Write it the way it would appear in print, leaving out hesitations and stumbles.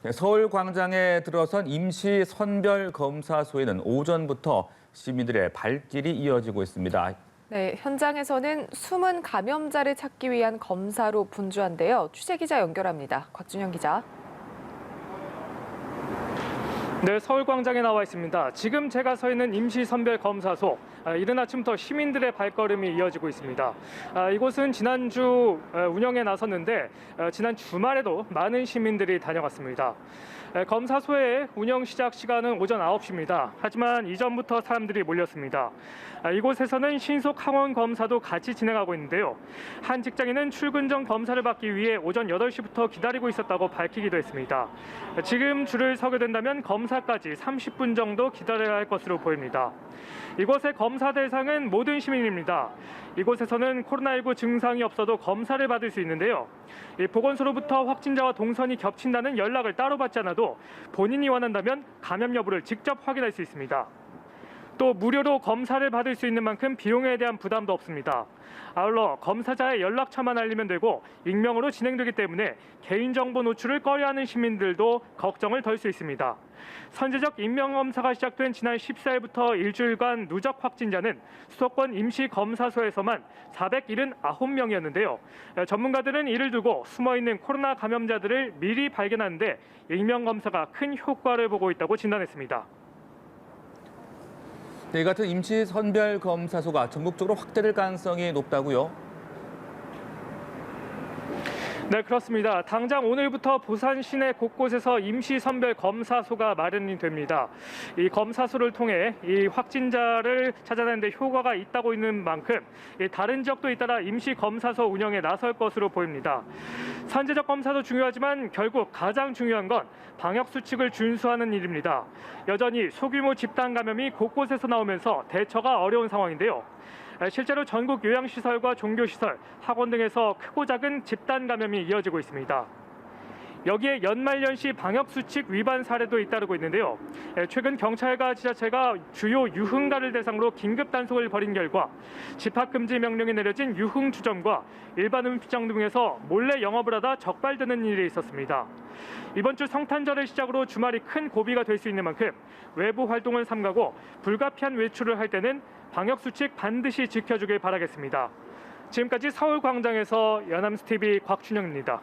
네, 서울 광장에 들어선 임시 선별검사소에는 오전부터 시민들의 발길이 이어지고 있습니다. 네, 현장에서는 숨은 감염자를 찾기 위한 검사로 분주한데요. 취재기자 연결합니다. 곽준영 기자. 네, 서울광장에 나와 있습니다. 지금 제가 서 있는 임시선별검사소. 이른 아침부터 시민들의 발걸음이 이어지고 있습니다. 이곳은 지난주 운영에 나섰는데 지난 주말에도 많은 시민들이 다녀갔습니다. 검사소의 운영 시작 시간은 오전 9시입니다. 하지만 이전부터 사람들이 몰렸습니다. 이곳에서는 신속 항원 검사도 같이 진행하고 있는데요. 한 직장인은 출근 전 검사를 받기 위해 오전 8시부터 기다리고 있었다고 밝히기도 했습니다. 지금 줄을 서게 된다면 검사까지 30분 정도 기다려야 할 것으로 보입니다. 이곳의 검사 대상은 모든 시민입니다. 이곳에서는 코로나19 증상이 없어도 검사를 받을 수 있는데요. 보건소로부터 확진자와 동선이 겹친다는 연락을 따로 받지 않아도 본인이 원한다면 감염 여부를 직접 확인할 수 있습니다. 또 무료로 검사를 받을 수 있는 만큼 비용에 대한 부담도 없습니다. 아울러 검사자의 연락처만 알리면 되고 익명으로 진행되기 때문에 개인정보 노출을 꺼려하는 시민들도 걱정을 덜 수 있습니다. 선제적 인명검사가 시작된 지난 14일부터 일주일간 누적 확진자는 수도권 임시검사소에서만 479명이었는데요. 전문가들은 이를 두고 숨어있는 코로나 감염자들을 미리 발견하는 데 익명검사가 큰 효과를 보고 있다고 진단했습니다. 이 같은 임시 선별검사소가 전국적으로 확대될 가능성이 높다고요? 네, 그렇습니다. 당장 오늘부터 부산 시내 곳곳에서 임시 선별 검사소가 마련이 됩니다. 이 검사소를 통해 이 확진자를 찾아내는 데 효과가 있다고 있는 만큼 다른 지역도 잇따라 임시 검사소 운영에 나설 것으로 보입니다. 선제적 검사도 중요하지만 결국 가장 중요한 건 방역 수칙을 준수하는 일입니다. 여전히 소규모 집단 감염이 곳곳에서 나오면서 대처가 어려운 상황인데요. 실제로 전국 요양시설과 종교시설, 학원 등에서 크고 작은 집단 감염이 이어지고 있습니다. 여기에 연말연시 방역수칙 위반 사례도 잇따르고 있는데요. 최근 경찰과 지자체가 주요 유흥가를 대상으로 긴급 단속을 벌인 결과 집합금지 명령이 내려진 유흥주점과 일반 음식점 등에서 몰래 영업을 하다 적발되는 일이 있었습니다. 이번 주 성탄절을 시작으로 주말이 큰 고비가 될 수 있는 만큼 외부 활동을 삼가고 불가피한 외출을 할 때는 방역수칙 반드시 지켜주길 바라겠습니다. 지금까지 서울광장에서 연합뉴스 TV 곽준영입니다.